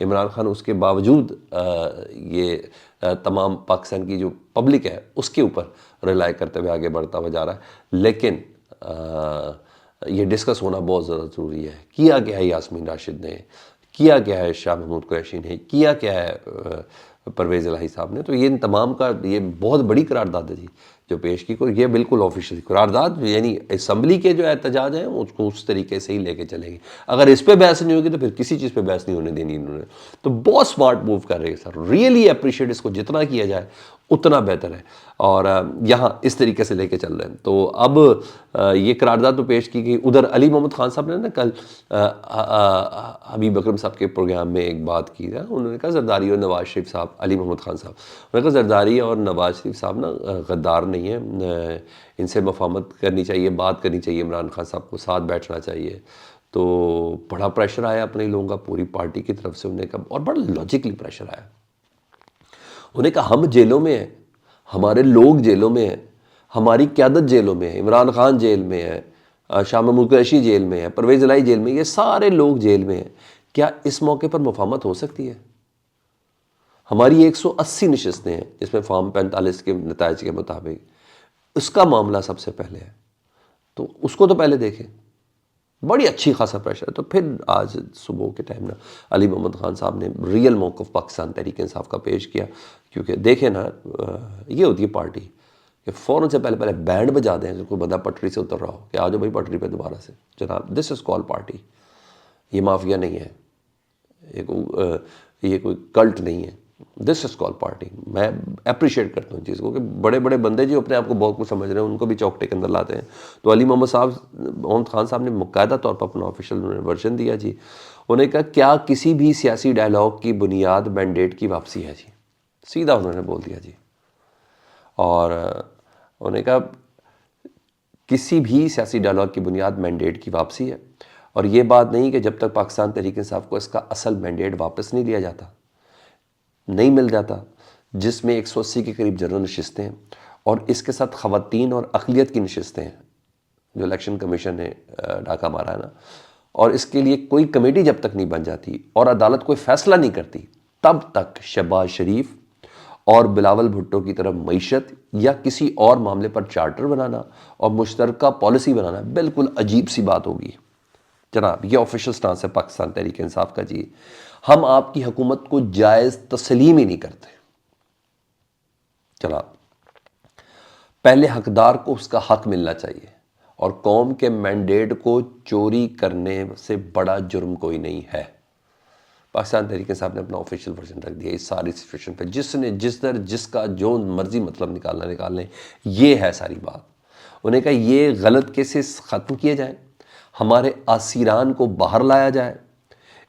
عمران خان اس کے باوجود یہ تمام پاکستان کی جو پبلک ہے اس کے اوپر ریلائی کرتے ہوئے آگے بڑھتا ہوا جا رہا ہے. لیکن یہ ڈسکس ہونا بہت زیادہ ضروری ہے. کیا کیا ہے یاسمین راشد نے, کیا کیا ہے شاہ محمود قریشی نے, کیا کیا ہے پرویز الہی صاحب نے. تو یہ ان تمام کا یہ بہت بڑی قرارداد ہے جی جو پیش کی. یہ بالکل آفیشیل قرارداد, یعنی اسمبلی کے جو احتجاج ہیں اس کو اس طریقے سے ہی لے کے چلیں گے. اگر اس پہ بحث نہیں ہوگی تو پھر کسی چیز پہ بحث نہیں ہونے دینی انہوں نے. تو بہت سمارٹ موو کر رہے ہیں سر, ریئلی اپریشیٹ اس کو, جتنا کیا جائے اتنا بہتر ہے. اور یہاں اس طریقے سے لے کے چل رہے ہیں. تو اب یہ قرارداد تو پیش کی گئی. ادھر علی محمد خان صاحب نے نا کل حبیب اکرم صاحب کے پروگرام میں ایک بات کی ہے. انہوں نے کہا زرداری اور نواز شریف صاحب, علی محمد خان صاحب, انہوں نے کہا زرداری اور نواز شریف صاحب نا غدار نہیں ہیں, ان سے مفاہمت کرنی چاہیے, بات کرنی چاہیے, عمران خان صاحب کو ساتھ بیٹھنا چاہیے. تو بڑا پریشر آیا اپنے لوگوں کا پوری پارٹی کی طرف سے. انہوں نے کہا, اور بڑا لاجکلی پریشر آیا. انہوں نے کہا ہم جیلوں میں ہیں, ہمارے لوگ جیلوں میں ہیں, ہماری قیادت جیلوں میں ہے, عمران خان جیل میں ہے, شاہ محمود قریشی جیل میں ہے, پرویز الہی جیل میں, یہ سارے لوگ جیل میں ہیں. کیا اس موقع پر مفاہمت ہو سکتی ہے؟ ہماری 180 نشستیں ہیں جس میں فارم 45 کے نتائج کے مطابق, اس کا معاملہ سب سے پہلے ہے. تو اس کو تو پہلے دیکھیں. بڑی اچھی خاصا پریشر ہے. تو پھر آج صبح کے ٹائم نا علی محمد خان صاحب نے ریئل موقف پاکستان تحریک انصاف کا پیش کیا. کیونکہ دیکھیں نا, یہ ہوتی ہے پارٹی کہ فوراً سے پہلے بینڈ بجا دیں کہ کوئی بندہ پٹری سے اتر رہا ہو کہ آ جاؤ بھائی پٹری پہ دوبارہ سے. جناب دس از کال پارٹی. یہ مافیا نہیں ہے, یہ کوئی کلٹ نہیں ہے. دس از کال پارٹی. میں اپریشیٹ کرتا ہوں چیز کو کہ بڑے بڑے بندے جو اپنے آپ کو بہت کچھ سمجھ رہے ہیں ان کو بھی چوکٹے کے اندر لاتے ہیں. تو علی محمد خان صاحب نے باقاعدہ طور پر اپنا آفیشیل ورژن دیا جی. انہوں نے کہا کیا کسی بھی سیاسی ڈائلاگ کی بنیاد مینڈیٹ کی واپسی ہے جی. سیدھا انہوں نے بول دیا جی. اور انہوں نے کہا کسی بھی سیاسی ڈائلاگ کی بنیاد مینڈیٹ کی واپسی ہے, اور یہ بات نہیں کہ جب تک پاکستان تحریک انصاف کو اس کا اصل مینڈیٹ واپس نہیں لیا جاتا, نہیں مل جاتا, جس میں 180 کے قریب جنرل نشستیں ہیں اور اس کے ساتھ خواتین اور اقلیت کی نشستیں ہیں جو الیکشن کمیشن نے ڈاکہ مارا ہے نا, اور اس کے لیے کوئی کمیٹی جب تک نہیں بن جاتی اور عدالت کوئی فیصلہ نہیں کرتی, تب تک شہباز شریف اور بلاول بھٹو کی طرف معیشت یا کسی اور معاملے پر چارٹر بنانا اور مشترکہ پالیسی بنانا بالکل عجیب سی بات ہوگی. جناب یہ آفیشل سٹانس ہے پاکستان تحریک انصاف کا جی. ہم آپ کی حکومت کو جائز تسلیم ہی نہیں کرتے. جناب پہلے حقدار کو اس کا حق ملنا چاہیے, اور قوم کے مینڈیٹ کو چوری کرنے سے بڑا جرم کوئی نہیں ہے. پاکستان تحریک انصاف نے اپنا آفیشیل ورژن رکھ دیا اس ساری سچویشن پہ. جس نے جس در جس کا جو مرضی مطلب نکال لیں, یہ ہے ساری بات. انہوں نے کہا یہ غلط کیسز ختم کیے جائیں, ہمارے اسیران کو باہر لایا جائے,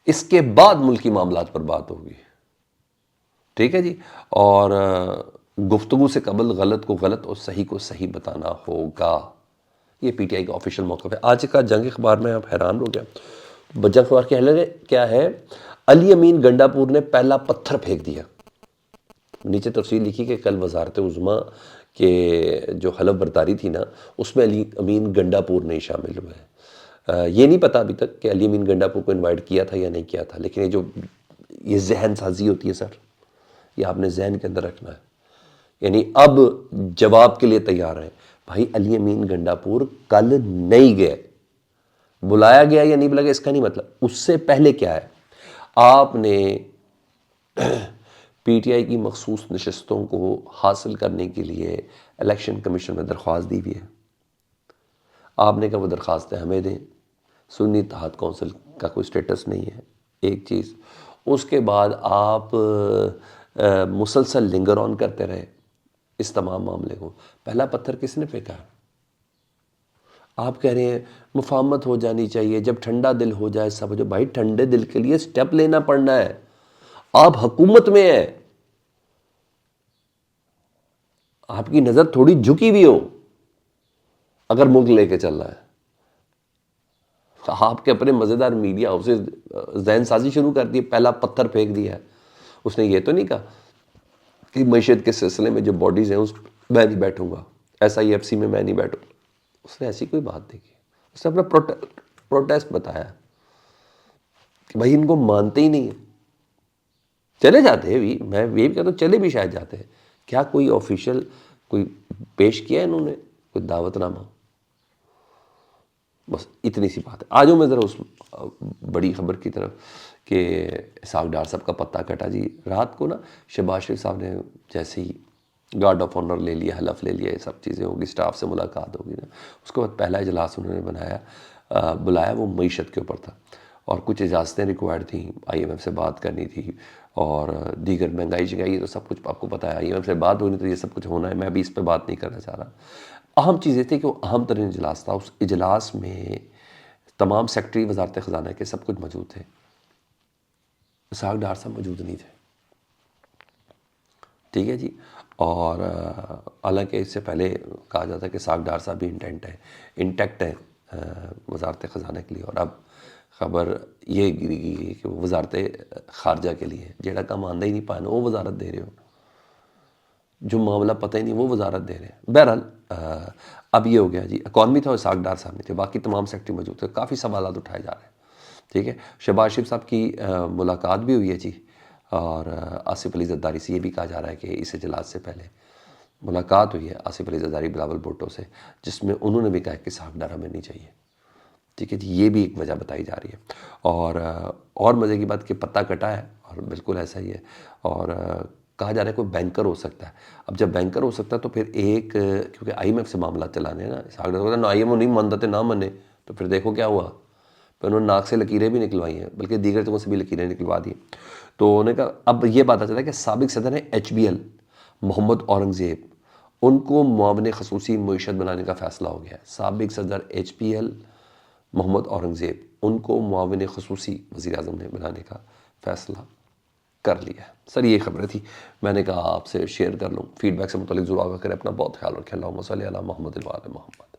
اس کے بعد ملکی معاملات پر بات ہوگی. ٹھیک ہے جی. اور گفتگو سے قبل غلط کو غلط اور صحیح کو صحیح بتانا ہوگا. یہ پی ٹی آئی کا آفیشیل موقف ہے. آج کا جنگ اخبار میں آپ حیران ہو گیا. جنگ اخبار کیا ہے, علی امین گنڈا پور نے پہلا پتھر پھینک دیا. نیچے تفصیل لکھی کہ کل وزارت عظمیٰ کے جو حلف برداری تھی نا اس میں علی امین گنڈا پور نہیں شامل ہوئے. یہ نہیں پتا ابھی تک کہ علی امین گنڈا پور کو انوائٹ کیا تھا یا نہیں کیا تھا, لیکن یہ ذہن سازی ہوتی ہے سر, یہ آپ نے ذہن کے اندر رکھنا ہے. یعنی اب جواب کے لیے تیار ہیں. بھائی علی امین گنڈا پور کل نہیں گئے, بلایا گیا یا نہیں بلایا گیا اس کا نہیں مطلب. اس سے پہلے کیا ہے, آپ نے پی ٹی آئی کی مخصوص نشستوں کو حاصل کرنے کے لیے الیکشن کمیشن میں درخواست دی ہوئی ہے. آپ نے کہا وہ درخواستیں ہمیں دیں. سنی اتحاد کونسل کا کوئی سٹیٹس نہیں ہے, ایک چیز. اس کے بعد آپ مسلسل لنگر آن کرتے رہے اس تمام معاملے کو. پہلا پتھر کس نے پھینکا؟ آپ کہہ رہے ہیں مفاہمت ہو جانی چاہیے, جب ٹھنڈا دل ہو جائے سب ہو جائے. بھائی ٹھنڈے دل کے لیے سٹیپ لینا پڑنا ہے. آپ حکومت میں ہیں, آپ کی نظر تھوڑی جھکی ہوئی ہو اگر ملک لے کے چل رہا ہے. آپ کے اپنے مزیدار میڈیا اسے ذہن سازی شروع کر دی, پہلا پتھر پھینک دیا ہے. اس نے یہ تو نہیں کہا کہ معیشت کے سلسلے میں جو باڈیز ہیں میں نہیں بیٹھوں گا, SIFC میں نہیں بیٹھوں. اس نے ایسی کوئی بات نہیں کی. اس نے اپنا پروٹیسٹ بتایا کہ بھائی ان کو مانتے ہی نہیں ہیں. چلے جاتے ہیں بھی، میں یہ بھی کہتا ہوں چلے بھی شاید جاتے ہیں. کیا کوئی آفیشیل کوئی پیش کیا ہے انہوں نے کوئی دعوت نامہ؟ بس اتنی سی بات ہے. آ جاؤں میں ذرا اس بڑی خبر کی طرف کہ اسحاق ڈار صاحب کا پتہ کٹا جی. رات کو نا شہباز شریف صاحب نے جیسے ہی گارڈ آف آنر لے لیا، حلف لے لیا، یہ سب چیزیں ہوگی، اسٹاف سے ملاقات ہوگی نا، اس کے بعد پہلا اجلاس انہوں نے بلایا، وہ معیشت کے اوپر تھا اور کچھ اجازتیں ریکوائرڈ تھیں، آئی ایم ایف سے بات کرنی تھی اور دیگر مہنگائی شنگائی، تو سب کچھ آپ کو پتہ ہے، آئی ایم ایف سے بات ہونی تو یہ سب کچھ ہونا ہے. میں ابھی اس پہ بات نہیں کرنا چاہ رہا. اہم چیز یہ تھی کہ وہ اہم ترین اجلاس تھا. اس اجلاس میں تمام سیکٹری وزارت خزانہ کے سب کچھ موجود تھے. اسحاق ڈار صاحب موجود نہیں تھے. ٹھیک ہے جی. اور حالانکہ اس سے پہلے کہا جاتا ہے کہ اسحاق ڈار صاحب بھی انٹیکٹ ہیں وزارت خزانہ کے لیے. اور اب خبر یہ گری گئی کہ وہ وزارت خارجہ کے لیے جیڑا کام آندہ ہی نہیں پانا وہ وزارت دے رہے ہو، جو معاملہ پتہ ہی نہیں وہ وزارت دے رہے ہیں. بہرحال اب یہ ہو گیا جی. اکانومی تھا اور اسحاق ڈار صاحب نہیں تھے، باقی تمام سیکٹری موجود تھے. کافی سوالات اٹھائے جا رہے ہیں. ٹھیک ہے. شہباز شریف صاحب کی ملاقات بھی ہوئی ہے جی. اور آصف علی زرداری سے یہ بھی کہا جا رہا ہے کہ اس اجلاس سے پہلے ملاقات ہوئی ہے آصف علی زرداری بلاول بھٹو سے، جس میں انہوں نے بھی کہا کہ اسحاق ڈار ہمیں نہیں چاہیے. ٹھیک ہے جی. یہ بھی ایک وجہ بتائی جا رہی ہے. اور مزے کی بات کہ پتہ کٹا ہے اور بالکل ایسا ہی ہے. اور کہا جا رہا ہے کوئی بینکر ہو سکتا ہے. اب جب بینکر ہو سکتا ہے تو پھر ایک کیونکہ آئی ایم ایف سے معاملہ چلانے ہیں نا، اسحاق ڈار نہ آئی ایم او نہیں مانتے نہ مانے تو پھر دیکھو کیا ہوا. پھر انہوں نے ناک سے لکیریں بھی نکلوائی ہیں، بلکہ دیگر جگہوں سے بھی لکیریں نکلوا دی. تو انہوں نے کہا اب یہ پتہ چلا کہ سابق صدر ہیں H be L Muhammad Aurangzeb, ان کو معاون خصوصی معیشت بنانے کا فیصلہ ہو گیا ہے. سابق صدر H P L Muhammad Aurangzeb, ان کو معاون خصوصی وزیر اعظم نے بنانے کا فیصلہ کر لیا ہے. سر یہ خبریں تھی، میں نے کہا آپ سے شیئر کر لوں. فیڈ بیک سے متعلق ضرور آگاہ کریں. اپنا بہت خیال رکھیں. اللہم صلی علی محمد و آل محمد.